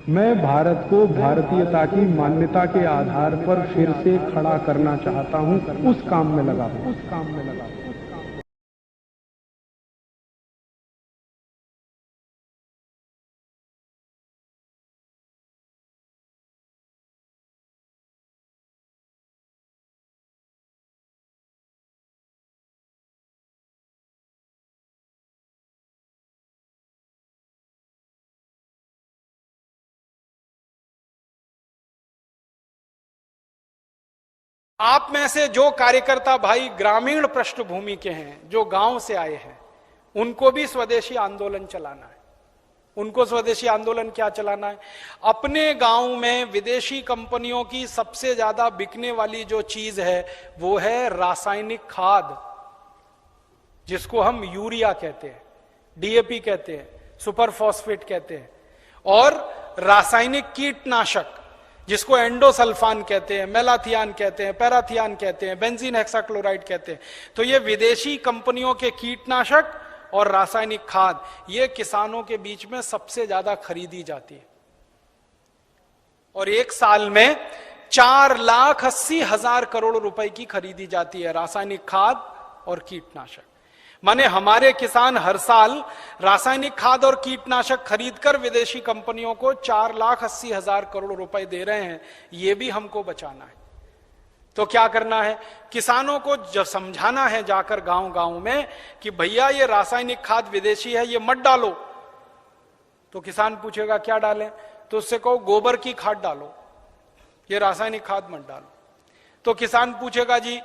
मैं भारत को भारतीयता की मान्यता के आधार पर फिर से खड़ा करना चाहता हूं, उस काम में लगा हूं। आप में से जो कार्यकर्ता भाई ग्रामीण पृष्ठभूमि के हैं, जो गांव से आए हैं, उनको भी स्वदेशी आंदोलन चलाना है। उनको स्वदेशी आंदोलन क्या चलाना है? अपने गांव में विदेशी कंपनियों की सबसे ज्यादा बिकने वाली जो चीज है वो है रासायनिक खाद, जिसको हम यूरिया कहते हैं, डीएपी कहते हैं, सुपर फॉस्फेट कहते हैं, और रासायनिक कीटनाशक जिसको एंडोसल्फान कहते हैं, मेलाथियान कहते हैं, पैराथियान कहते हैं, बेंजीन हेक्साक्लोराइड कहते हैं। तो ये विदेशी कंपनियों के कीटनाशक और रासायनिक खाद ये किसानों के बीच में सबसे ज्यादा खरीदी जाती है। और एक साल में 4,80,000 करोड़ रुपए की खरीदी जाती है रासायनिक खाद और कीटनाशक। माने हमारे किसान हर साल रासायनिक खाद और कीटनाशक खरीदकर विदेशी कंपनियों को 4,80,000 करोड़ रुपए दे रहे हैं। ये भी हमको बचाना है। तो क्या करना है? किसानों को जब समझाना है जाकर गांव गांव में कि भैया ये रासायनिक खाद विदेशी है, ये मत डालो। तो किसान पूछेगा क्या डालें? तो उससे कहो गोबर की खाद डालो, ये रासायनिक खाद मत डालो। तो किसान पूछेगा जी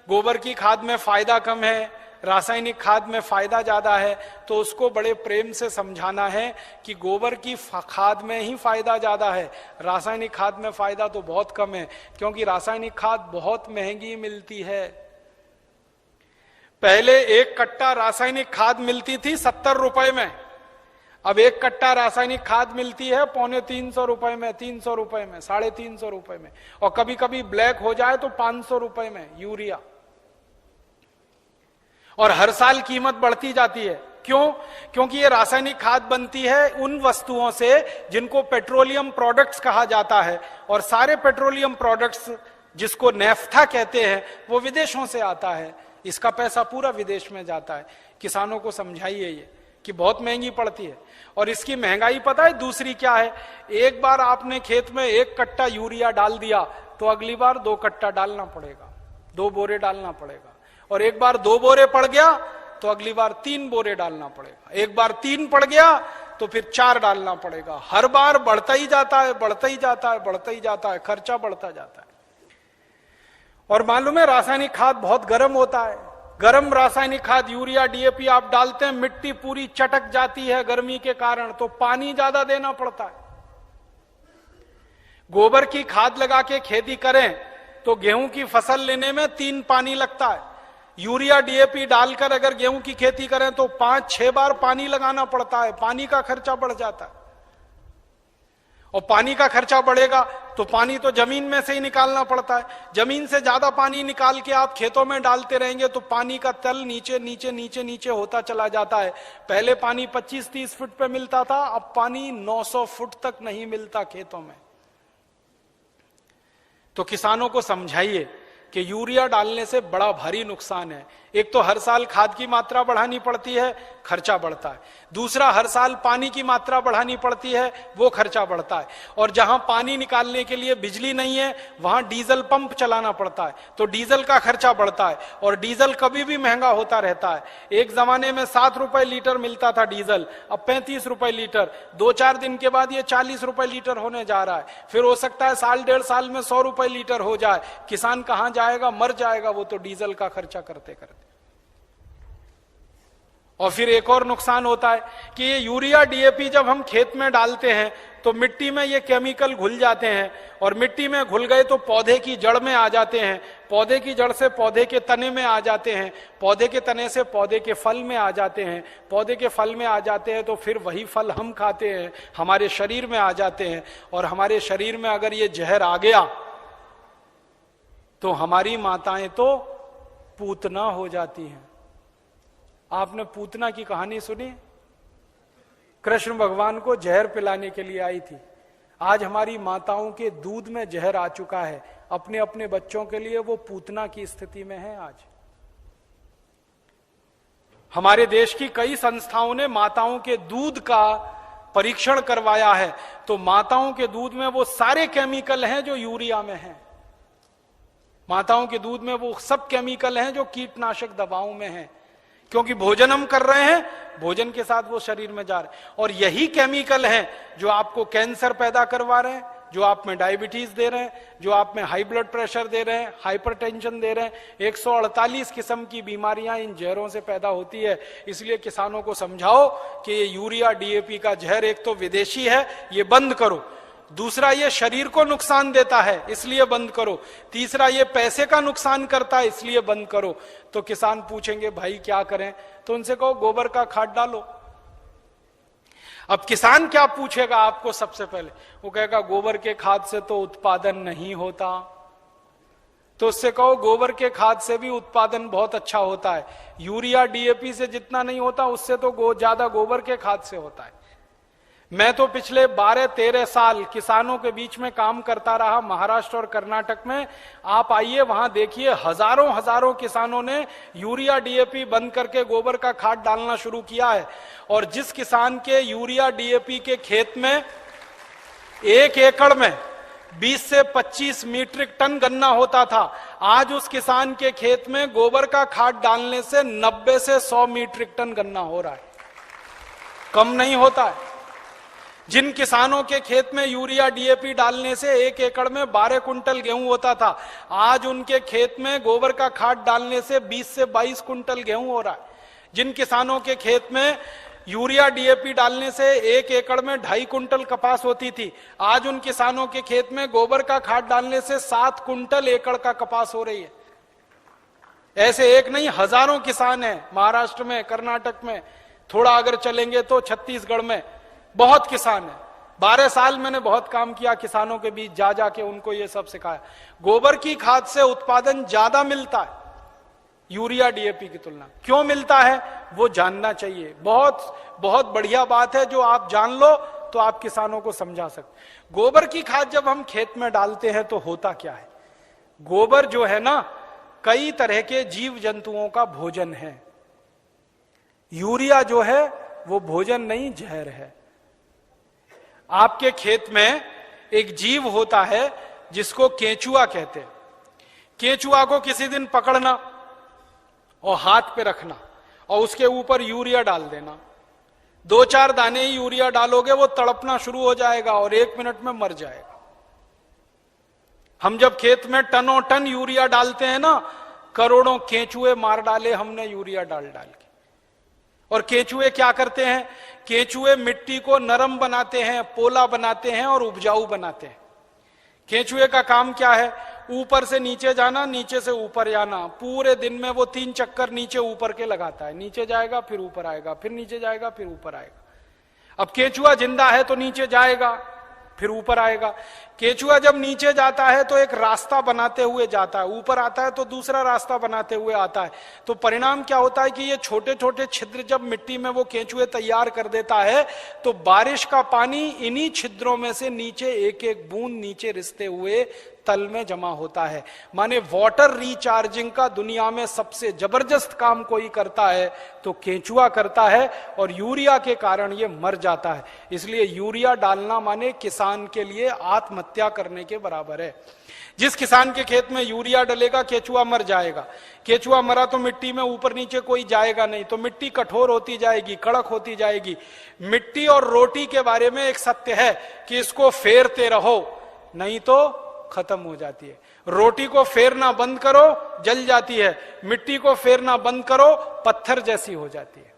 गोबर की खाद में फायदा कम है, रासायनिक खाद में फायदा ज्यादा है। तो उसको बड़े प्रेम से समझाना है कि गोबर की खाद में ही फायदा ज्यादा है, रासायनिक खाद में फायदा तो बहुत कम है, क्योंकि रासायनिक खाद बहुत महंगी मिलती है। पहले एक कट्टा रासायनिक खाद मिलती थी 70 रुपए में, अब एक कट्टा रासायनिक खाद मिलती है 350 रुपए में, 300 रुपए में, 350 रुपए में, और कभी कभी ब्लैक हो जाए तो 500 रुपए में यूरिया। और हर साल कीमत बढ़ती जाती है। क्यों? क्योंकि ये रासायनिक खाद बनती है उन वस्तुओं से जिनको पेट्रोलियम प्रोडक्ट्स कहा जाता है, और सारे पेट्रोलियम प्रोडक्ट्स जिसको नेफ्था कहते हैं वो विदेशों से आता है। इसका पैसा पूरा विदेश में जाता है। किसानों को समझाइए ये कि बहुत महंगी पड़ती है। और इसकी महंगाई पता है दूसरी क्या है? एक बार आपने खेत में 1 कट्टा यूरिया डाल दिया तो अगली बार 2 कट्टा डालना पड़ेगा, 2 बोरे डालना पड़ेगा। और एक बार 2 बोरे पड़ गया तो अगली बार 3 बोरे डालना पड़ेगा। एक बार 3 पड़ गया तो फिर 4 डालना पड़ेगा। हर बार बढ़ता ही जाता है, बढ़ता ही जाता है, बढ़ता ही जाता है, खर्चा बढ़ता जाता है। और मालूम है रासायनिक खाद बहुत गर्म होता है। गर्म रासायनिक खाद यूरिया डीएपी आप डालते हैं, मिट्टी पूरी चटक जाती है गर्मी के कारण, तो पानी ज्यादा देना पड़ता है। गोबर की खाद लगा के खेती करें तो गेहूं की फसल लेने में 3 पानी लगता है। यूरिया डीएपी डालकर अगर गेहूं की खेती करें तो 5-6 बार पानी लगाना पड़ता है। पानी का खर्चा बढ़ जाता है। और पानी का खर्चा बढ़ेगा तो पानी तो जमीन में से ही निकालना पड़ता है। जमीन से ज्यादा पानी निकाल के आप खेतों में डालते रहेंगे तो पानी का तल नीचे नीचे नीचे नीचे होता चला जाता है। पहले पानी 25-30 फुट पे मिलता था, अब पानी 900 फुट तक नहीं मिलता खेतों में। तो किसानों को समझाइए कि यूरिया डालने से बड़ा भारी नुकसान है। एक तो हर साल खाद की मात्रा बढ़ानी पड़ती है, खर्चा बढ़ता है। दूसरा, हर साल पानी की मात्रा बढ़ानी पड़ती है, वो खर्चा बढ़ता है। और जहां पानी निकालने के लिए बिजली नहीं है वहां डीजल पंप चलाना पड़ता है, तो डीजल का खर्चा बढ़ता है। और डीजल कभी भी महंगा होता रहता है। एक जमाने में 7 रुपए लीटर मिलता था डीजल, अब 35 रुपए लीटर। 2-4 दिन के बाद ये 40 रुपए लीटर होने जा रहा है। फिर हो सकता है 1.5 साल में 100 रुपए लीटर हो जाए। किसान कहां जाएगा? मर जाएगा वो तो डीजल का खर्चा करते करते। और फिर एक और नुकसान होता है कि ये यूरिया डीएपी जब हम खेत में डालते हैं तो मिट्टी में ये केमिकल घुल जाते हैं, और मिट्टी में घुल गए तो पौधे की जड़ में आ जाते हैं, पौधे की जड़ से पौधे के तने में आ जाते हैं, पौधे के तने से पौधे के फल में आ जाते हैं, पौधे के फल में आ जाते हैं तो फिर वही फल हम खाते हैं, हमारे शरीर में आ जाते हैं। और हमारे शरीर में अगर ये जहर आ गया तो हमारी माताएं तो पूतना हो जाती हैं। आपने पूतना की कहानी सुनी? कृष्ण भगवान को जहर पिलाने के लिए आई थी। आज हमारी माताओं के दूध में जहर आ चुका है, अपने अपने बच्चों के लिए वो पूतना की स्थिति में है। आज हमारे देश की कई संस्थाओं ने माताओं के दूध का परीक्षण करवाया है, तो माताओं के दूध में वो सारे केमिकल हैं जो यूरिया में हैं। माताओं के दूध में वो सब केमिकल हैं जो कीटनाशक दवाओं में हैं, क्योंकि भोजन हम कर रहे हैं, भोजन के साथ वो शरीर में जा रहे हैं, और यही केमिकल हैं जो आपको कैंसर पैदा करवा रहे हैं, जो आप में डायबिटीज दे रहे हैं, जो आप में हाई ब्लड प्रेशर दे रहे हैं, हाइपरटेंशन दे रहे हैं। 148 किस्म की बीमारियां इन जहरों से पैदा होती है। इसलिए किसानों को समझाओ कि ये यूरिया डीएपी का जहर एक तो विदेशी है, ये बंद करो। दूसरा, ये शरीर को नुकसान देता है, इसलिए बंद करो। तीसरा, ये पैसे का नुकसान करता है, इसलिए बंद करो। तो किसान पूछेंगे भाई क्या करें, तो उनसे कहो गोबर का खाद डालो। अब किसान क्या पूछेगा आपको सबसे पहले, वो कहेगा गोबर के खाद से तो उत्पादन नहीं होता। तो उससे कहो गोबर के खाद से भी उत्पादन बहुत अच्छा होता है, यूरिया डीएपी से जितना नहीं होता उससे तो ज्यादा गोबर के खाद से होता है। मैं तो पिछले 12-13 साल किसानों के बीच में काम करता रहा, महाराष्ट्र और कर्नाटक में। आप आइए वहां देखिए, हजारों हजारों किसानों ने यूरिया डीएपी बंद करके गोबर का खाद डालना शुरू किया है। और जिस किसान के यूरिया डीएपी के खेत में 1 एकड़ में 20 से 25 मीट्रिक टन गन्ना होता था, आज उस किसान के खेत में गोबर का खाद डालने से 90 से 100 मीट्रिक टन गन्ना हो रहा है, कम नहीं होता है। जिन किसानों के खेत में यूरिया डीएपी डालने से 1 एकड़ में 12 कुंटल गेहूं होता था, आज उनके खेत में गोबर का खाद डालने से 20 से 22 कुंटल गेहूं हो रहा है। जिन किसानों के खेत में यूरिया डीएपी डालने से 1 एकड़ में 2.5 कुंटल कपास होती थी, आज उन किसानों के खेत में गोबर का खाद डालने से 7 कुंटल एकड़ का कपास हो रही है। ऐसे एक नहीं, हजारों किसान हैं महाराष्ट्र में, कर्नाटक में, थोड़ा अगर चलेंगे तो छत्तीसगढ़ में बहुत किसान है। 12 साल मैंने बहुत काम किया किसानों के बीच, जा जाके उनको ये सब सिखाया। गोबर की खाद से उत्पादन ज्यादा मिलता है यूरिया डीएपी की तुलना। क्यों मिलता है वो जानना चाहिए। बहुत बहुत बढ़िया बात है, जो आप जान लो तो आप किसानों को समझा सकते। गोबर की खाद जब हम खेत में डालते हैं तो होता क्या है, गोबर जो है ना कई तरह के जीव जंतुओं का भोजन है। यूरिया जो है वो भोजन नहीं, जहर है। आपके खेत में एक जीव होता है जिसको केंचुआ कहते हैं। केंचुआ को किसी दिन पकड़ना और हाथ पे रखना और उसके ऊपर यूरिया डाल देना। 2-4 दाने ही यूरिया डालोगे, वो तड़पना शुरू हो जाएगा और 1 मिनट में मर जाएगा। हम जब खेत में टनों टन यूरिया डालते हैं ना, करोड़ों केंचुए मार डाले हमने यूरिया डाल डाल के। और केंचुए क्या करते हैं, केंचुए मिट्टी को नरम बनाते हैं, पोला बनाते हैं और उपजाऊ बनाते हैं। केंचुए का काम क्या है, ऊपर से नीचे जाना, नीचे से ऊपर जाना। पूरे दिन में वो 3 चक्कर नीचे ऊपर के लगाता है। नीचे जाएगा फिर ऊपर आएगा, फिर नीचे जाएगा फिर ऊपर आएगा। अब केंचुआ जिंदा है तो नीचे जाएगा फिर ऊपर आएगा। केंचुआ जब नीचे जाता है तो एक रास्ता बनाते हुए जाता है, ऊपर आता है तो दूसरा रास्ता बनाते हुए आता है। तो परिणाम क्या होता है कि ये छोटे छोटे छिद्र जब मिट्टी में वो केंचुए तैयार कर देता है तो बारिश का पानी इन्हीं छिद्रों में से नीचे एक एक बूंद नीचे रिसते हुए तल में जमा होता है। माने वाटर रिचार्जिंग का दुनिया में सबसे जबरदस्त काम कोई करता है तो केंचुआ करता है, और यूरिया के कारण ये मर जाता है। इसलिए यूरिया डालना माने किसान के लिए आत्महत्या करने के बराबर है। जिस किसान के खेत में यूरिया डलेगा केंचुआ मर जाएगा। केंचुआ मरा तो मिट्टी में ऊपर नीचे कोई जाएगा नहीं, तो मिट्टी कठोर होती जाएगी, कड़क होती जाएगी। मिट्टी और रोटी के बारे में एक सत्य है कि इसको फेरते रहो नहीं तो खत्म हो जाती है। रोटी को फेरना बंद करो जल जाती है, मिट्टी को फेरना बंद करो पत्थर जैसी हो जाती है।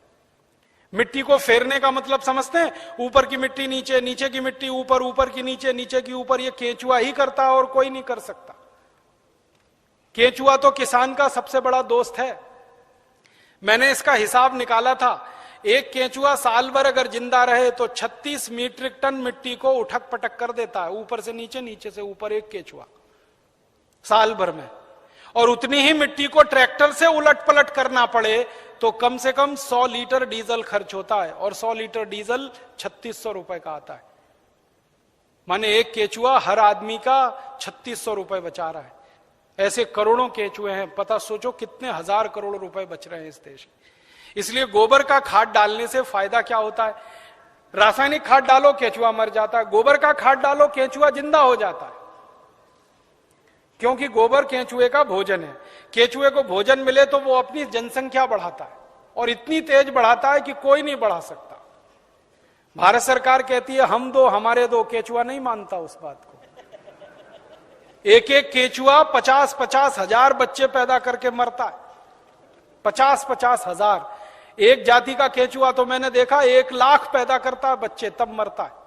मिट्टी को फेरने का मतलब समझते हैं, ऊपर की मिट्टी नीचे, नीचे की मिट्टी ऊपर, ऊपर की नीचे, नीचे की ऊपर। ये केंचुआ ही करता है और कोई नहीं कर सकता। केंचुआ तो किसान का सबसे बड़ा दोस्त है। मैंने इसका हिसाब निकाला था, एक केंचुआ साल भर अगर जिंदा रहे तो 36 मीट्रिक टन मिट्टी को उठक पटक कर देता है, ऊपर से नीचे, नीचे से ऊपर, एक केंचुआ साल भर में। और उतनी ही मिट्टी को ट्रैक्टर से उलट पलट करना पड़े तो कम से कम 100 लीटर डीजल खर्च होता है, और 100 लीटर डीजल 3600 रुपए का आता है। माने एक केचुआ हर आदमी का 3600 रुपए बचा रहा है। ऐसे करोड़ों केचुए हैं, पता सोचो कितने हजार करोड़ रुपए बच रहे हैं इस देश में। इसलिए गोबर का खाद डालने से फायदा क्या होता है? रासायनिक खाद डालो केचुआ मर जाता है, गोबर का खाद डालो केचुआ जिंदा हो जाता है। क्योंकि गोबर केचुए का भोजन है। केचुए को भोजन मिले तो वो अपनी जनसंख्या बढ़ाता है, और इतनी तेज बढ़ाता है कि कोई नहीं बढ़ा सकता। भारत सरकार कहती है हम दो हमारे दो, केचुआ नहीं मानता उस बात को। एक एक केचुआ 50-50 हजार बच्चे पैदा करके मरता है। 50-50 हजार। एक जाति का केचुआ तो मैंने देखा 1 लाख पैदा करता है बच्चे, तब मरता है।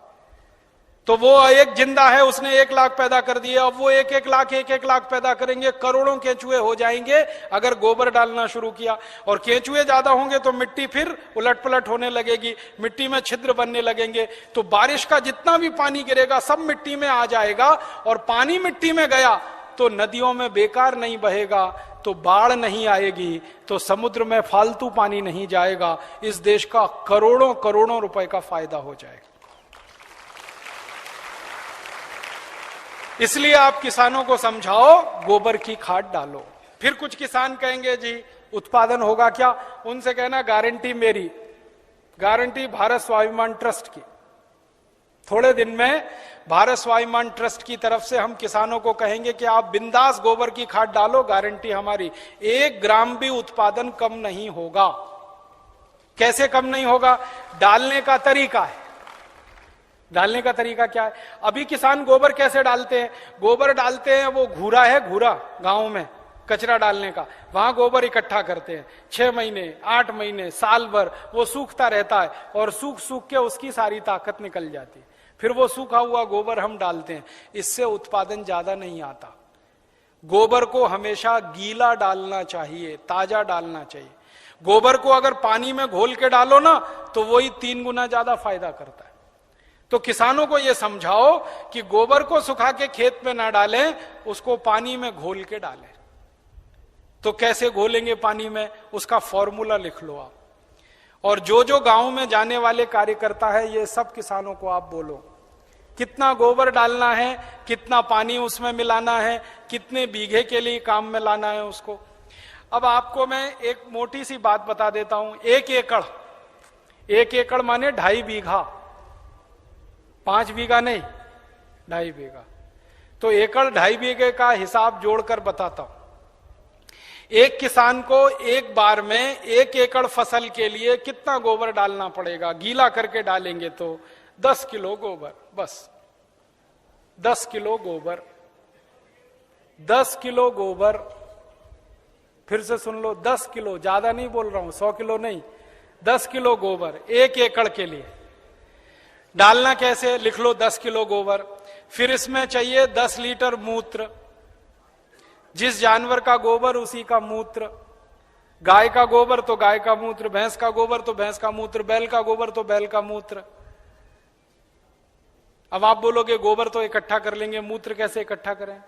तो वो एक जिंदा है, उसने 1 लाख पैदा कर दिए, अब वो 1-1 लाख पैदा करेंगे, करोड़ों केचुए हो जाएंगे अगर गोबर डालना शुरू किया। और केचुए ज्यादा होंगे तो मिट्टी फिर उलट पलट होने लगेगी, मिट्टी में छिद्र बनने लगेंगे, तो बारिश का जितना भी पानी गिरेगा सब मिट्टी में आ जाएगा। और पानी मिट्टी में गया तो नदियों में बेकार नहीं बहेगा, तो बाढ़ नहीं आएगी, तो समुद्र में फालतू पानी नहीं जाएगा। इस देश का करोड़ों करोड़ों रुपए का फायदा हो जाएगा। इसलिए आप किसानों को समझाओ गोबर की खाद डालो। फिर कुछ किसान कहेंगे जी उत्पादन होगा क्या? उनसे कहना गारंटी मेरी, गारंटी भारत स्वाभिमान ट्रस्ट की। थोड़े दिन में भारत स्वाभिमान ट्रस्ट की तरफ से हम किसानों को कहेंगे कि आप बिंदास गोबर की खाद डालो, गारंटी हमारी, 1 ग्राम भी उत्पादन कम नहीं होगा। कैसे कम नहीं होगा? डालने का तरीका है। डालने का तरीका क्या है? अभी किसान गोबर कैसे डालते हैं? गोबर डालते हैं, वो घूरा है, घूरा गांव में कचरा डालने का, वहां गोबर इकट्ठा करते हैं। 6 महीने 8 महीने साल भर वो सूखता रहता है, और सूख सूख के उसकी सारी ताकत निकल जाती है। फिर वो सूखा हुआ गोबर हम डालते हैं, इससे उत्पादन ज्यादा नहीं आता। गोबर को हमेशा गीला डालना चाहिए, ताजा डालना चाहिए। गोबर को अगर पानी में घोल के डालो ना तो वही 3 गुना ज्यादा फायदा करता है। तो किसानों को यह समझाओ कि गोबर को सुखा के खेत में ना डालें, उसको पानी में घोल के डालें। तो कैसे घोलेंगे पानी में? उसका फॉर्मूला लिख लो आप। और जो जो गांव में जाने वाले कार्यकर्ता है, ये सब किसानों को आप बोलो कितना गोबर डालना है, कितना पानी उसमें मिलाना है, कितने बीघे के लिए काम में लाना है उसको। अब आपको मैं एक मोटी सी बात बता देता हूं। 1 एकड़ माने 2.5 बीघा, 5 बीघा नहीं, 2.5 बीघा। तो एकड़ 2.5 बीघे का हिसाब जोड़कर बताता हूं। एक किसान को एक बार में 1 एकड़ फसल के लिए कितना गोबर डालना पड़ेगा? गीला करके डालेंगे तो 10 किलो गोबर, बस 10 किलो गोबर, 10 किलो गोबर। फिर से सुन लो, 10 किलो, ज्यादा नहीं बोल रहा हूं, 100 किलो नहीं, 10 किलो गोबर 1 एकड़ के लिए। डालना कैसे? लिख लो 10 किलो गोबर। फिर इसमें चाहिए 10 लीटर मूत्र, जिस जानवर का गोबर उसी का मूत्र। गाय का गोबर तो गाय का मूत्र, भैंस का गोबर तो भैंस का मूत्र, बैल का गोबर तो बैल का मूत्र। अब आप बोलोगे गोबर तो इकट्ठा कर लेंगे, मूत्र कैसे इकट्ठा करें?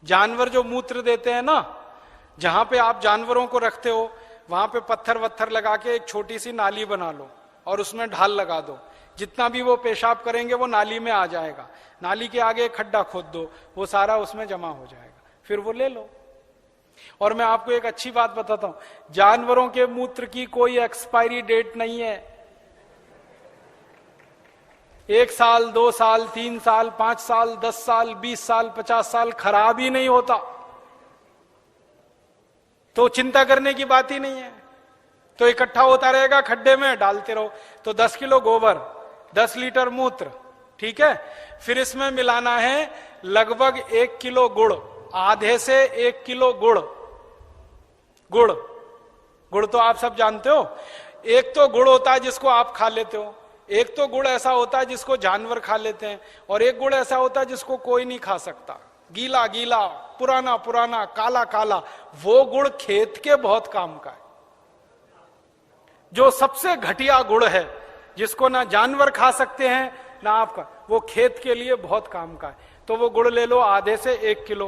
जानवर जो मूत्र देते हैं ना, जहां पे आप जानवरों को रखते हो वहां पे पत्थर वत्थर लगा के एक छोटी सी नाली बना लो और उसमें ढाल लगा दो। जितना भी वो पेशाब करेंगे वो नाली में आ जाएगा। नाली के आगे एक खड्डा खोद दो, वो सारा उसमें जमा हो जाएगा, फिर वो ले लो। और मैं आपको एक अच्छी बात बताता हूं, जानवरों के मूत्र की कोई एक्सपायरी डेट नहीं है। 1 साल, 2 साल, 3 साल, 5 साल, 10 साल, 20 साल, 50 साल खराब ही नहीं होता। तो चिंता करने की बात ही नहीं है। तो इकट्ठा होता रहेगा, खड्डे में डालते रहो। तो 10 किलो गोबर, 10 लीटर मूत्र, ठीक है। फिर इसमें मिलाना है लगभग 1 किलो गुड़, आधे से 1 किलो गुड़। गुड़ तो आप सब जानते हो। एक तो गुड़ होता है जिसको आप खा लेते हो, एक तो गुड़ ऐसा होता है जिसको जानवर खा लेते हैं, और एक गुड़ ऐसा होता है जिसको कोई नहीं खा सकता। गीला गीला, पुराना पुराना, काला काला, वो गुड़ खेत के बहुत काम का है। जो सबसे घटिया गुड़ है, जिसको ना जानवर खा सकते हैं ना आपका, वो खेत के लिए बहुत काम का है। तो वो गुड़ ले लो, आधे से 1 किलो।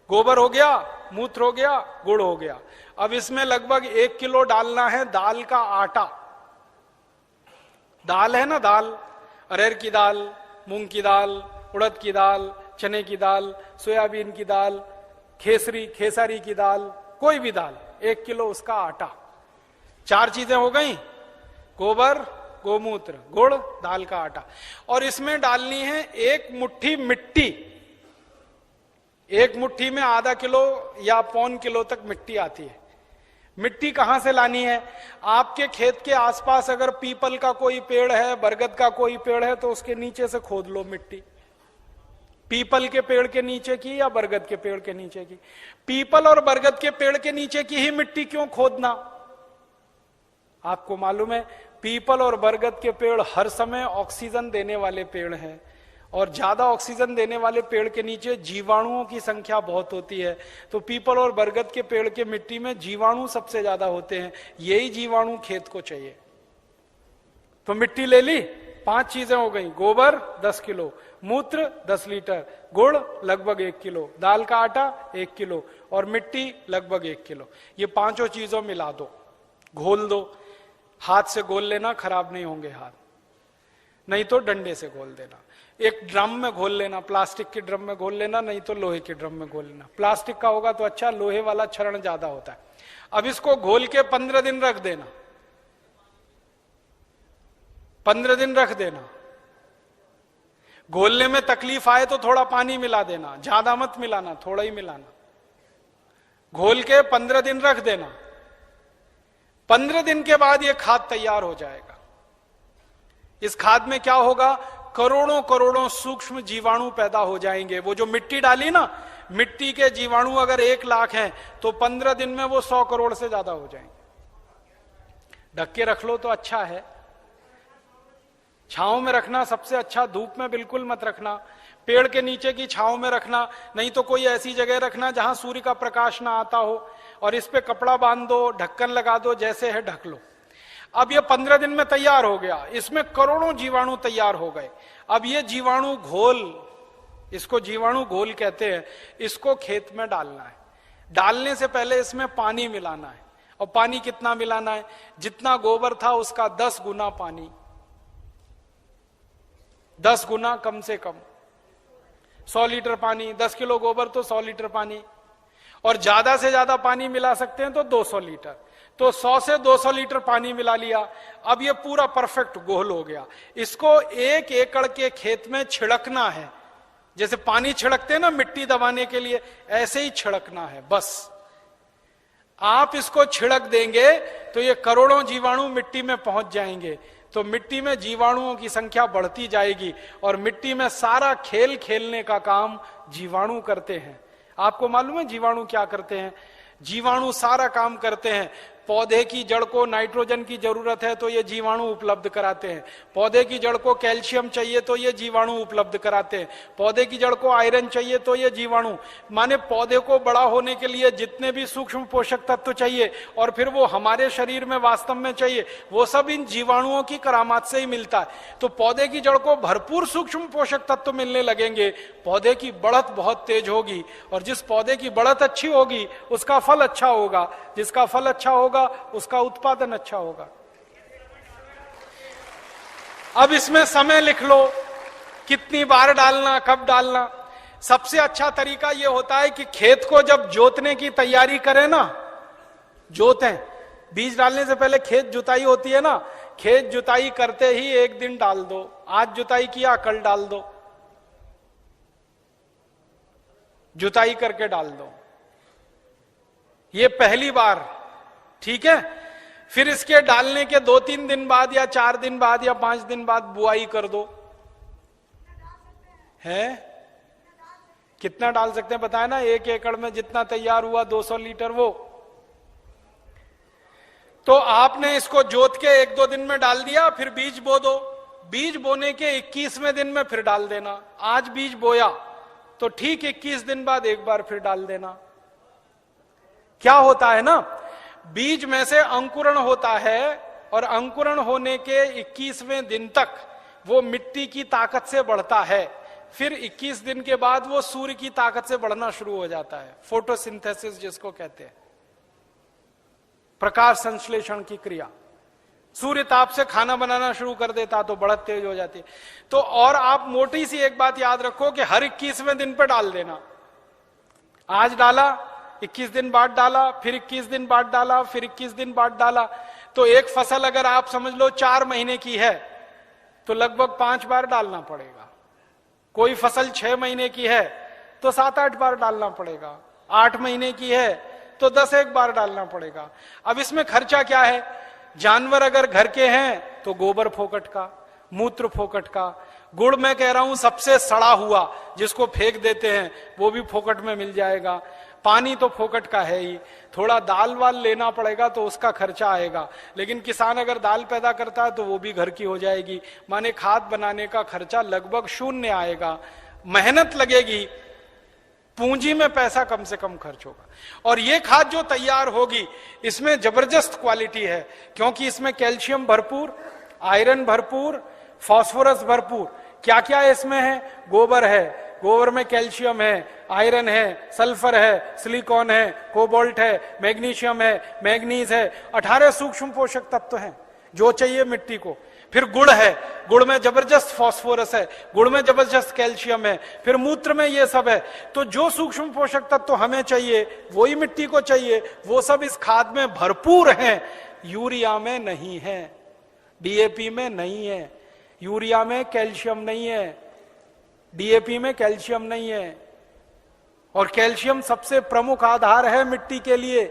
गोबर हो गया, मूत्र हो गया, गुड़ हो गया। अब इसमें लगभग 1 किलो डालना है दाल का आटा। दाल है ना, दाल, अरहर की दाल, मूंग की दाल, उड़द की दाल, चने की दाल, सोयाबीन की दाल, खेसारी की दाल, कोई भी दाल, 1 किलो उसका आटा। 4 चीजें हो गई, गोबर, गोमूत्र, गुड़, दाल का आटा। और इसमें डालनी है 1 मुट्ठी मिट्टी। 1 मुट्ठी में आधा किलो या 1.25 किलो तक मिट्टी आती है। मिट्टी कहां से लानी है? आपके खेत के आसपास अगर पीपल का कोई पेड़ है, बरगद का कोई पेड़ है, तो उसके नीचे से खोद लो मिट्टी। पीपल के पेड़ के नीचे की या बरगद के पेड़ के नीचे की? पीपल और बरगद के पेड़ के नीचे की ही मिट्टी क्यों खोदना? आपको मालूम है पीपल और बरगद के पेड़ हर समय ऑक्सीजन देने वाले पेड़ हैं, और ज्यादा ऑक्सीजन देने वाले पेड़ के नीचे जीवाणुओं की संख्या बहुत होती है। तो पीपल और बरगद के पेड़ के मिट्टी में जीवाणु सबसे ज्यादा होते हैं। यही जीवाणु खेत को चाहिए। तो मिट्टी ले ली, 5 चीजें हो गई, गोबर 10 किलो, मूत्र 10 लीटर, गुड़ लगभग 1 किलो, दाल का आटा 1 किलो और मिट्टी लगभग 1 किलो। ये 5 चीजों मिला दो, घोल दो। हाथ से घोल लेना, खराब नहीं होंगे हाथ, नहीं तो डंडे से घोल देना। एक ड्रम में घोल लेना, प्लास्टिक के ड्रम में घोल लेना, नहीं तो लोहे के ड्रम में घोल लेना। प्लास्टिक का होगा तो अच्छा, लोहे वाला क्षरण ज्यादा होता है। अब इसको घोल के 15 दिन रख देना, 15 दिन रख देना। घोलने में तकलीफ आए तो थोड़ा पानी मिला देना, ज्यादा मत मिलाना, थोड़ा ही मिलाना। घोल के 15 दिन रख देना। 15 दिन के बाद यह खाद तैयार हो जाएगा। इस खाद में क्या होगा? करोड़ों करोड़ों सूक्ष्म जीवाणु पैदा हो जाएंगे। वो जो मिट्टी डाली ना, मिट्टी के जीवाणु अगर 1 लाख हैं तो 15 दिन में वो 100 करोड़ से ज्यादा हो जाएंगे। ढक के रख लो तो अच्छा है। छांव में रखना सबसे अच्छा, धूप में बिल्कुल मत रखना। पेड़ के नीचे की छांव में रखना, नहीं तो कोई ऐसी जगह रखना जहां सूर्य का प्रकाश ना आता हो, और इस पे कपड़ा बांध दो, ढक्कन लगा दो, जैसे है ढक लो। अब ये 15 दिन में तैयार हो गया, इसमें करोड़ों जीवाणु तैयार हो गए। अब ये जीवाणु घोल, इसको जीवाणु घोल कहते हैं, इसको खेत में डालना है। डालने से पहले इसमें पानी मिलाना है। और पानी कितना मिलाना है? जितना गोबर था उसका 10 गुना पानी, 10 गुना कम से कम। 100 लीटर पानी, 10 किलो गोबर तो 100 लीटर पानी, और ज्यादा से ज्यादा पानी मिला सकते हैं तो 200 लीटर। तो 100 से 200 लीटर पानी मिला लिया। अब ये पूरा परफेक्ट घोल हो गया। इसको 1 एकड़ के खेत में छिड़कना है। जैसे पानी छिड़कते हैं ना मिट्टी दबाने के लिए, ऐसे ही छिड़कना है बस। आप इसको छिड़क देंगे तो ये करोड़ों जीवाणु मिट्टी में पहुंच जाएंगे। तो मिट्टी में जीवाणुओं की संख्या बढ़ती जाएगी, और मिट्टी में सारा खेल खेलने का काम जीवाणु करते हैं। आपको मालूम है जीवाणु क्या करते हैं? जीवाणु सारा काम करते हैं। पौधे की जड़ को नाइट्रोजन की जरूरत है तो ये जीवाणु उपलब्ध कराते हैं। पौधे की जड़ को कैल्शियम चाहिए तो ये जीवाणु उपलब्ध कराते हैं। पौधे की जड़ को आयरन चाहिए तो ये जीवाणु, माने पौधे को बड़ा होने के लिए जितने भी सूक्ष्म पोषक तत्व चाहिए और फिर वो हमारे शरीर में वास्तव में चाहिए, वो सब इन जीवाणुओं की करामात से ही मिलता है। तो पौधे की जड़ को भरपूर सूक्ष्म पोषक तत्व मिलने लगेंगे, पौधे की बढ़त बहुत तेज होगी, और जिस पौधे की बढ़त अच्छी होगी उसका फल अच्छा होगा, जिसका फल अच्छा होगा उसका उत्पादन अच्छा होगा। अब इसमें समय लिख लो, कितनी बार डालना, कब डालना। सबसे अच्छा तरीका यह होता है कि खेत को जब जोतने की तैयारी करें ना, जोतें, बीज डालने से पहले खेत जुताई होती है ना, खेत जुताई करते ही 1 दिन डाल दो। आज जुताई किया, कल डाल दो, जुताई करके डाल दो। ये पहली बार, ठीक है। फिर इसके डालने के 2-3 दिन बाद या 4 दिन बाद या 5 दिन बाद बुआई कर दो। है कितना डाल सकते हैं बताए ना? 1 एकड़ में जितना तैयार हुआ 200 लीटर वो। तो आपने इसको जोत के 1-2 दिन में डाल दिया, फिर बीज बो दो। बीज बोने के 21वें दिन में फिर डाल देना। आज बीज बोया तो ठीक 21 दिन बाद एक बार फिर डाल देना। क्या होता है ना, बीज में से अंकुरण होता है, और अंकुरण होने के 21वें दिन तक वो मिट्टी की ताकत से बढ़ता है। फिर 21 दिन के बाद वो सूर्य की ताकत से बढ़ना शुरू हो जाता है, फोटोसिंथेसिस जिसको कहते हैं, प्रकाश संश्लेषण की क्रिया। सूर्य ताप से खाना बनाना शुरू कर देता तो बढ़त तेज हो जाती। तो और आप मोटी सी एक बात याद रखो कि हर 21वें दिन पे डाल देना। आज डाला, 21 दिन बाद डाला, फिर 21 दिन बाद डाला, फिर 21 दिन बाद डाला, तो एक फसल अगर आप समझ लो 4 महीने की है तो लगभग 5 बार डालना पड़ेगा। कोई फसल 6 महीने की है तो 7-8 बार डालना पड़ेगा। 8 महीने की है तो 10-1 बार डालना पड़ेगा। अब इसमें खर्चा क्या है? जानवर अगर घर के हैं तो गोबर फोकट का, मूत्र फोकट का, गुड़ मैं कह रहा हूं सबसे सड़ा हुआ जिसको फेंक देते हैं वो भी फोकट में मिल जाएगा। पानी तो फोकट का है ही, थोड़ा दाल वाल लेना पड़ेगा तो उसका खर्चा आएगा, लेकिन किसान अगर दाल पैदा करता है तो वो भी घर की हो जाएगी। माने खाद बनाने का खर्चा लगभग 0 आएगा। मेहनत लगेगी, पूंजी में पैसा कम से कम खर्च होगा। और ये खाद जो तैयार होगी इसमें जबरदस्त क्वालिटी है, क्योंकि इसमें कैल्शियम भरपूर, आयरन भरपूर, फास्फोरस भरपूर। क्या क्या इसमें है? गोबर है, गोबर में कैल्शियम है, आयरन है, सल्फर है, सिलिकॉन है, कोबाल्ट है, मैग्नीशियम है, मैग्नीज है, 18 सूक्ष्म पोषक तत्व हैं जो चाहिए मिट्टी को। फिर गुड़ है, गुड़ में जबरदस्त फास्फोरस है, गुड़ में जबरदस्त कैल्शियम है, फिर मूत्र में ये सब है। तो जो सूक्ष्म पोषक तत्व हमें चाहिए वही मिट्टी को चाहिए, वो सब इस खाद में भरपूर हैं। यूरिया में नहीं है, डीएपी में नहीं है, यूरिया में कैल्शियम नहीं है, डीएपी में कैल्शियम नहीं है। और कैल्शियम सबसे प्रमुख आधार है मिट्टी के लिए,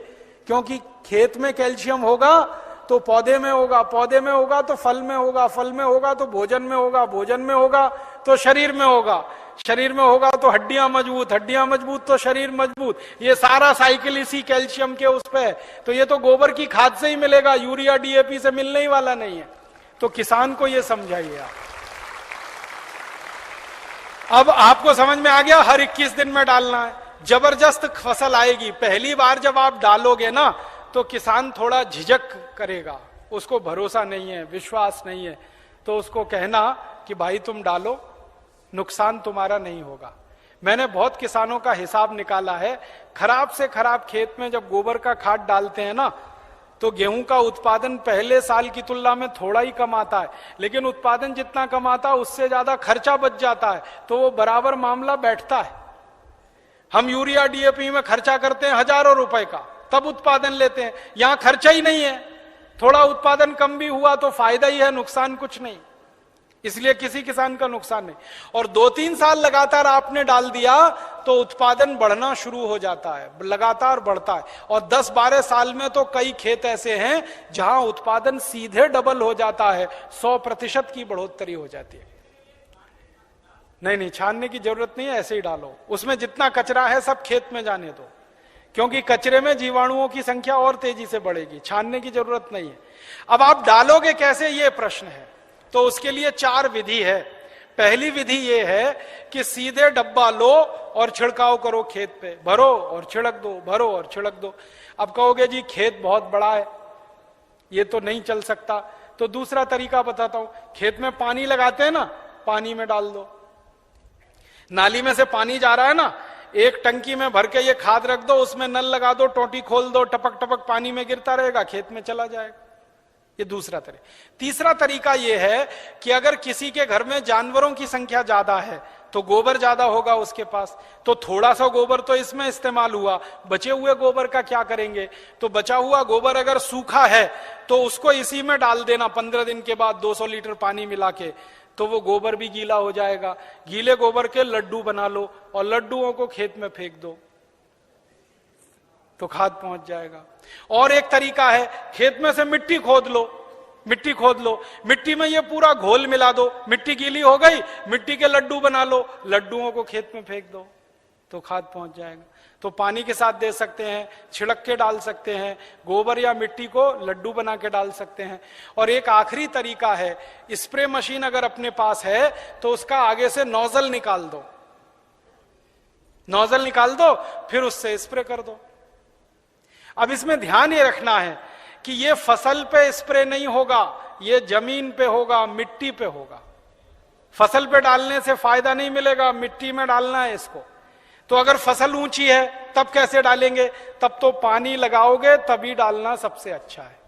क्योंकि खेत में कैल्शियम होगा तो पौधे में होगा, पौधे में होगा तो फल में होगा, फल में होगा तो भोजन में होगा, भोजन में होगा तो शरीर में होगा, शरीर में होगा तो हड्डियां मजबूत, हड्डियां मजबूत तो शरीर मजबूत। ये सारा साइकिल इसी कैल्शियम के उस पे है। तो ये तो गोबर की खाद से ही मिलेगा, यूरिया डीएपी से मिलने ही वाला नहीं है। तो किसान को ये समझाइए आप। अब आपको समझ में आ गया, हर 21 दिन में डालना है, जबरदस्त फसल आएगी। पहली बार जब आप डालोगे ना तो किसान थोड़ा झिझक करेगा, उसको भरोसा नहीं है, विश्वास नहीं है, तो उसको कहना कि भाई तुम डालो, नुकसान तुम्हारा नहीं होगा। मैंने बहुत किसानों का हिसाब निकाला है, खराब से खराब खेत में जब गोबर का खाद डालते हैं ना तो गेहूं का उत्पादन पहले साल की तुलना में थोड़ा ही कम आता है, लेकिन उत्पादन जितना कम आता है उससे ज्यादा खर्चा बच जाता है, तो वो बराबर मामला बैठता है। हम यूरिया डीएपी में खर्चा करते हैं हजारों रुपए का, तब उत्पादन लेते हैं। यहां खर्चा ही नहीं है, थोड़ा उत्पादन कम भी हुआ तो फायदा ही है, नुकसान कुछ नहीं, इसलिए किसी किसान का नुकसान नहीं। और 2-3 साल लगातार आपने डाल दिया तो उत्पादन बढ़ना शुरू हो जाता है, लगातार बढ़ता है। और 10-12 साल में तो कई खेत ऐसे हैं जहां उत्पादन सीधे डबल हो जाता है, 100% की बढ़ोतरी हो जाती है। नहीं, छानने की जरूरत नहीं है, ऐसे ही डालो। उसमें जितना कचरा है सब खेत में जाने दो, क्योंकि कचरे में जीवाणुओं की संख्या और तेजी से बढ़ेगी, छानने की जरूरत नहीं है। अब आप डालोगे कैसे, ये प्रश्न है। तो उसके लिए 4 विधि है। पहली विधि ये है कि सीधे डब्बा लो और छिड़काव करो, खेत पे भरो और छिड़क दो, भरो और छिड़क दो। अब कहोगे जी खेत बहुत बड़ा है, ये तो नहीं चल सकता, तो दूसरा तरीका बताता हूं। खेत में पानी लगाते हैं ना, पानी में डाल दो। नाली में से पानी जा रहा है ना, एक टंकी में भर के ये खाद रख दो, उसमें नल लगा दो, टोटी खोल दो, टपक टपक पानी में गिरता रहेगा, खेत में चला जाएगा। ये दूसरा तरीका। तीसरा तरीका ये है कि अगर किसी के घर में जानवरों की संख्या ज्यादा है तो गोबर ज्यादा होगा उसके पास, तो थोड़ा सा गोबर तो इसमें इस्तेमाल हुआ, बचे हुए गोबर का क्या करेंगे? तो बचा हुआ गोबर अगर सूखा है तो उसको इसी में डाल देना 15 दिन के बाद 200 लीटर पानी मिला के, तो वो गोबर भी गीला हो जाएगा। गीले गोबर के लड्डू बना लो और लड्डुओं को खेत में फेंक दो तो खाद पहुंच जाएगा। और एक तरीका है, खेत में से मिट्टी खोद लो, मिट्टी खोद लो, मिट्टी में ये पूरा घोल मिला दो, मिट्टी गीली हो गई, मिट्टी के लड्डू बना लो, लड्डुओं को खेत में फेंक दो तो खाद पहुंच जाएगा। तो पानी के साथ दे सकते हैं, छिड़क के डाल सकते हैं, गोबर या मिट्टी को लड्डू बना के डाल सकते हैं। और एक आखिरी तरीका है, स्प्रे मशीन अगर अपने पास है तो उसका आगे से नोजल निकाल दो, नोजल निकाल दो, फिर उससे स्प्रे कर दो। अब इसमें ध्यान ये रखना है कि ये फसल पे स्प्रे नहीं होगा, ये जमीन पे होगा, मिट्टी पे होगा। फसल पे डालने से फायदा नहीं मिलेगा, मिट्टी में डालना है इसको। तो अगर फसल ऊंची है तब कैसे डालेंगे? तब तो पानी लगाओगे तभी डालना सबसे अच्छा है।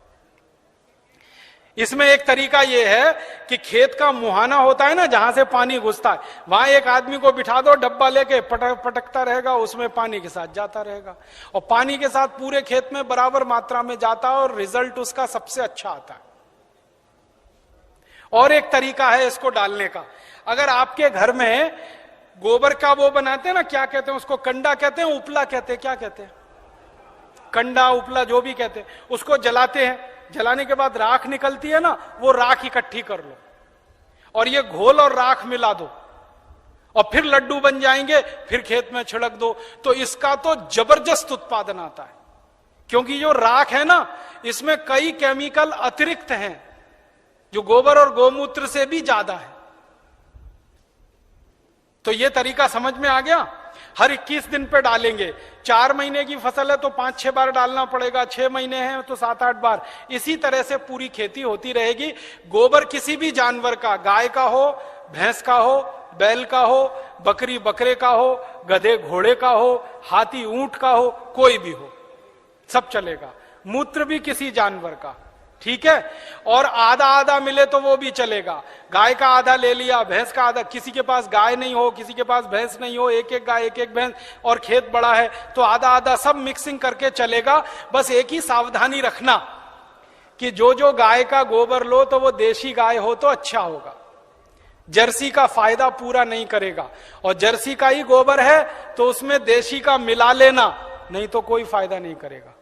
इसमें एक तरीका यह है कि खेत का मुहाना होता है ना, जहां से पानी घुसता है, वहां एक आदमी को बिठा दो, डब्बा लेके पटकता रहेगा, उसमें पानी के साथ जाता रहेगा, और पानी के साथ पूरे खेत में बराबर मात्रा में जाता है और रिजल्ट उसका सबसे अच्छा आता है। और एक तरीका है इसको डालने का, अगर आपके घर में गोबर का वो बनाते हैं ना, क्या कहते हैं उसको, कंडा कहते हैं, उपला कहते हैं, क्या कहते हैं, कंडा उपला जो भी कहते हैं, उसको जलाते हैं, जलाने के बाद राख निकलती है ना, वो राख इकट्ठी कर लो और ये घोल और राख मिला दो और फिर लड्डू बन जाएंगे, फिर खेत में छिड़क दो, तो इसका तो जबरदस्त उत्पादन आता है। क्योंकि जो राख है ना, इसमें कई केमिकल अतिरिक्त हैं जो गोबर और गोमूत्र से भी ज्यादा है। तो ये तरीका समझ में आ गया। हर 21 दिन पे डालेंगे। 4 महीने की फसल है तो 5-6 बार डालना पड़ेगा, 6 महीने हैं तो 7-8 बार। इसी तरह से पूरी खेती होती रहेगी। गोबर किसी भी जानवर का, गाय का हो, भैंस का हो, बैल का हो, बकरी बकरे का हो, गधे घोड़े का हो, हाथी ऊंट का हो, कोई भी हो, सब चलेगा। मूत्र भी किसी जानवर का, ठीक है। और आधा आधा मिले तो वो भी चलेगा। गाय का आधा ले लिया, भैंस का आधा, किसी के पास गाय नहीं हो, किसी के पास भैंस नहीं हो, एक एक गाय एक एक भैंस, और खेत बड़ा है तो आधा आधा, सब मिक्सिंग करके चलेगा। बस एक ही सावधानी रखना कि जो जो गाय का गोबर लो तो वो देशी गाय हो तो अच्छा होगा। जर्सी का फायदा पूरा नहीं करेगा, और जर्सी का ही गोबर है तो उसमें देशी का मिला लेना, नहीं तो कोई फायदा नहीं करेगा।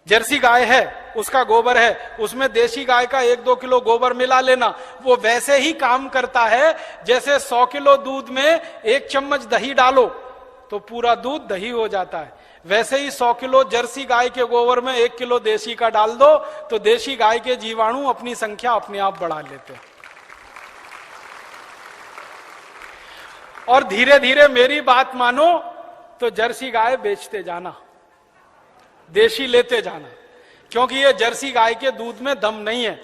जर्सी गाय है, उसका गोबर है, उसमें देशी गाय का 1-2 किलो गोबर मिला लेना, वो वैसे ही काम करता है जैसे 100 किलो दूध में 1 चम्मच दही डालो तो पूरा दूध दही हो जाता है। वैसे ही 100 किलो जर्सी गाय के गोबर में 1 किलो देशी का डाल दो तो देशी गाय के जीवाणु अपनी संख्या अपने आप बढ़ा लेते हैं। और धीरे धीरे मेरी बात मानो तो जर्सी गाय बेचते जाना, देशी लेते जाना, क्योंकि ये जर्सी गाय के दूध में दम नहीं है।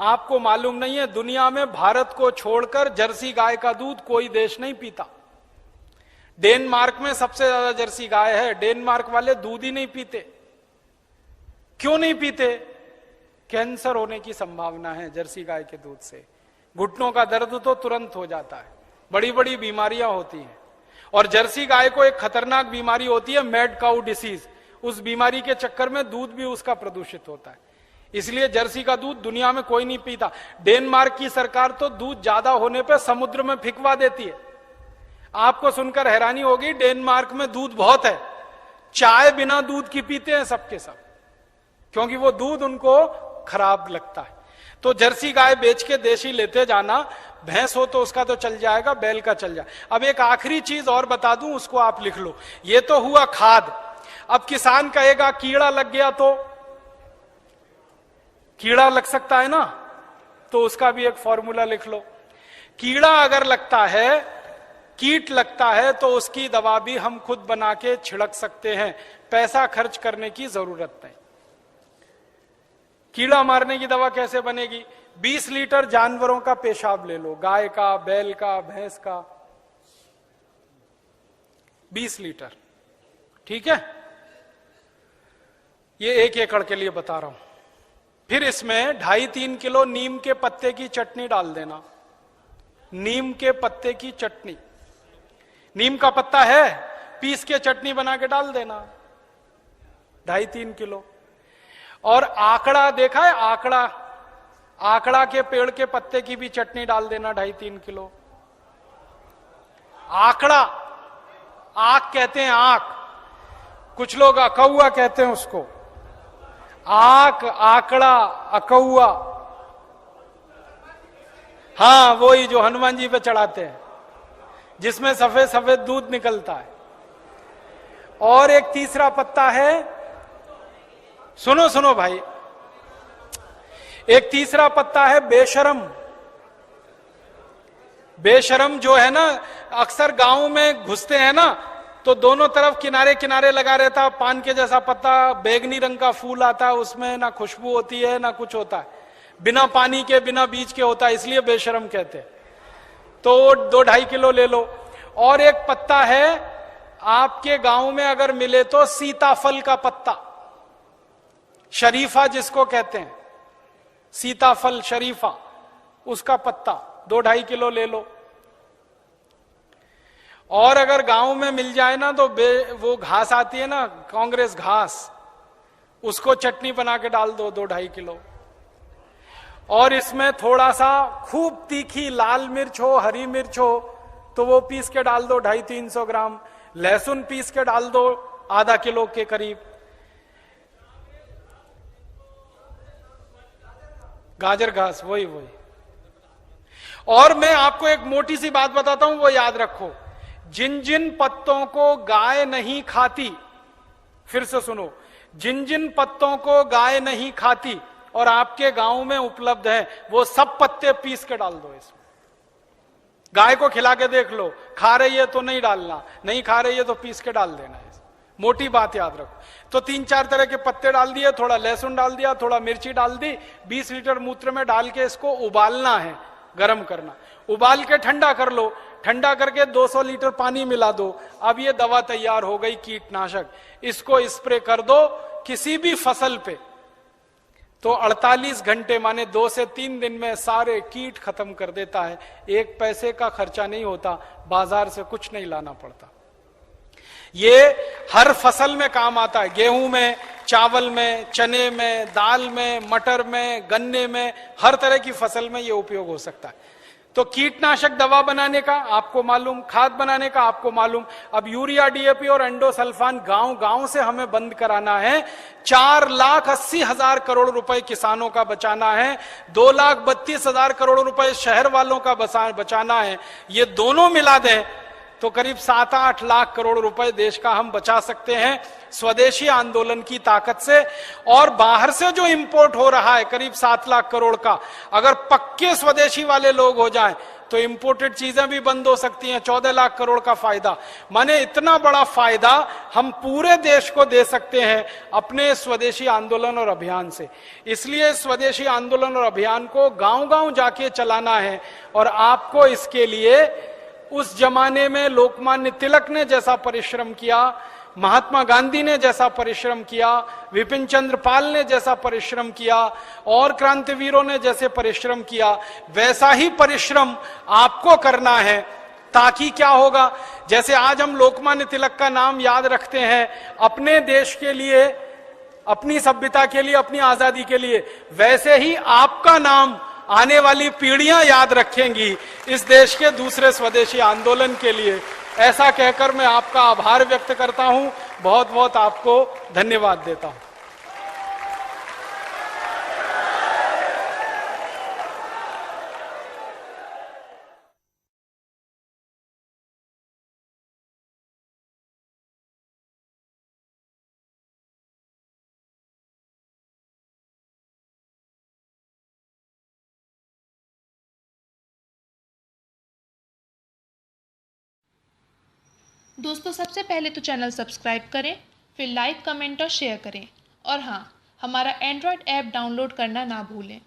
आपको मालूम नहीं है, दुनिया में भारत को छोड़कर जर्सी गाय का दूध कोई देश नहीं पीता। डेनमार्क में सबसे ज्यादा जर्सी गाय है, डेनमार्क वाले दूध ही नहीं पीते। क्यों नहीं पीते? कैंसर होने की संभावना है जर्सी गाय के दूध से, घुटनों का दर्द तो तुरंत हो जाता है, बड़ी बड़ी बीमारियां होती हैं। और जर्सी गाय को एक खतरनाक बीमारी होती है, मैड काउ डिसीज, उस बीमारी के चक्कर में दूध भी उसका प्रदूषित होता है, इसलिए जर्सी का दूध दुनिया में कोई नहीं पीता। डेनमार्क की सरकार तो दूध ज्यादा होने पे समुद्र में फेंकवा देती है। आपको सुनकर हैरानी होगी, डेनमार्क में दूध बहुत है, चाय बिना दूध की पीते हैं सबके सब, क्योंकि वो दूध उनको खराब लगता है। तो जर्सी गाय बेच के देशी लेते जाना, भैंस हो तो उसका तो चल जाएगा, बैल का चल जाए। अब एक आखिरी चीज और बता दूं, उसको आप लिख लो। ये तो हुआ खाद। अब किसान कहेगा कीड़ा लग गया, तो कीड़ा लग सकता है ना, तो उसका भी एक फॉर्मूला लिख लो। कीड़ा अगर लगता है, कीट लगता है, तो उसकी दवा भी हम खुद बना के छिड़क सकते हैं, पैसा खर्च करने की जरूरत नहीं। कीड़ा मारने की दवा कैसे बनेगी? 20 लीटर जानवरों का पेशाब ले लो, गाय का, बैल का, भैंस का, 20 लीटर, ठीक है। ये 1 एकड़ के लिए बता रहा हूं। फिर इसमें 2.5-3 किलो नीम के पत्ते की चटनी डाल देना। नीम के पत्ते की चटनी, नीम का पत्ता है, पीस के चटनी बना के डाल देना, 2.5-3 किलो। और आकड़ा देखा है? आकड़ा के पेड़ के पत्ते की भी चटनी डाल देना, 2.5-3 किलो। आकड़ा, आक कहते हैं, आक, कुछ लोग अकौआ कहते हैं उसको। आक, आकड़ा, अकौआ, हाँ वही जो हनुमान जी पे चढ़ाते हैं, जिसमें सफेद सफेद दूध निकलता है। और एक तीसरा पत्ता है, सुनो सुनो भाई, एक तीसरा पत्ता है बेशरम। बेशरम जो है ना, अक्सर गांव में घुसते हैं ना, तो दोनों तरफ किनारे किनारे लगा रहता, पान के जैसा पत्ता, बैगनी रंग का फूल आता है, उसमें ना खुशबू होती है ना कुछ होता है, बिना पानी के बिना बीज के होता है, इसलिए बेशरम कहते हैं। तो 2-2.5 किलो ले लो। और एक पत्ता है आपके गांव में अगर मिले तो, सीताफल का पत्ता, शरीफा जिसको कहते हैं, सीताफल शरीफा, उसका पत्ता 2-2.5 किलो ले लो। और अगर गांव में मिल जाए ना तो वो घास आती है ना, कांग्रेस घास, उसको चटनी बना के डाल दो 2-2.5 किलो। और इसमें थोड़ा सा खूब तीखी लाल मिर्च हो, हरी मिर्च हो तो वो पीस के डाल दो 250-300 ग्राम। लहसुन पीस के डाल दो आधा किलो के करीब। गाजर घास, वही। और मैं आपको एक मोटी सी बात बताता हूं, वो याद रखो। जिन जिन पत्तों को गाय नहीं खाती, फिर से सुनो, जिन जिन पत्तों को गाय नहीं खाती और आपके गांव में उपलब्ध है, वो सब पत्ते पीस के डाल दो इसमें। गाय को खिला के देख लो, खा रही है तो नहीं डालना, नहीं खा रही है तो पीस के डाल देना है। मोटी बात याद रखो। तो 3-4 तरह के पत्ते डाल दिए, थोड़ा लहसुन डाल दिया, थोड़ा मिर्ची डाल दी, 20 लीटर मूत्र में डाल के इसको उबालना है, गर्म करना। उबाल के ठंडा कर लो, ठंडा करके 200 लीटर पानी मिला दो। अब ये दवा तैयार हो गई, कीटनाशक। इसको स्प्रे कर दो किसी भी फसल पे, तो 48 घंटे माने 2 से 3 दिन में सारे कीट खत्म कर देता है। 1 पैसे का खर्चा नहीं होता, बाजार से कुछ नहीं लाना पड़ता। ये हर फसल में काम आता है, गेहूं में, चावल में, चने में, दाल में, मटर में, गन्ने में, हर तरह की फसल में ये उपयोग हो सकता है। तो कीटनाशक दवा बनाने का आपको मालूम, खाद बनाने का आपको मालूम। अब यूरिया, डीएपी और एंडोसल्फान गांव गांव से हमें बंद कराना है। 4,80,000 करोड़ रुपए किसानों का बचाना है, 2,32,000 करोड़ रुपए शहर वालों का बचाना है। ये दोनों मिला दें तो करीब 7-8 लाख करोड़ रुपए देश का हम बचा सकते हैं स्वदेशी आंदोलन की ताकत से। और बाहर से जो इंपोर्ट हो रहा है करीब 7 लाख करोड़ का, अगर पक्के स्वदेशी वाले लोग हो जाएं तो इंपोर्टेड चीजें भी बंद हो सकती हैं। 14 लाख करोड़ का फायदा, माने इतना बड़ा फायदा हम पूरे देश को दे सकते हैं अपने स्वदेशी आंदोलन और अभियान से। इसलिए स्वदेशी आंदोलन और अभियान को गांव गांव जाके चलाना है। और आपको इसके लिए उस जमाने में लोकमान्य तिलक ने जैसा परिश्रम किया, महात्मा गांधी ने जैसा परिश्रम किया, विपिन चंद्र पाल ने जैसा परिश्रम किया और क्रांतिवीरों ने जैसे परिश्रम किया, वैसा ही परिश्रम आपको करना है। ताकि क्या होगा, जैसे आज हम लोकमान्य तिलक का नाम याद रखते हैं अपने देश के लिए, अपनी सभ्यता के लिए, अपनी आजादी के लिए, वैसे ही आपका नाम आने वाली पीढ़ियां याद रखेंगी इस देश के दूसरे स्वदेशी आंदोलन के लिए। ऐसा कहकर मैं आपका आभार व्यक्त करता हूं, बहुत बहुत आपको धन्यवाद देता हूं। दोस्तों, सबसे पहले तो चैनल सब्सक्राइब करें, फिर लाइक, कमेंट और शेयर करें। और हाँ, हमारा एंड्रॉयड ऐप डाउनलोड करना ना भूलें।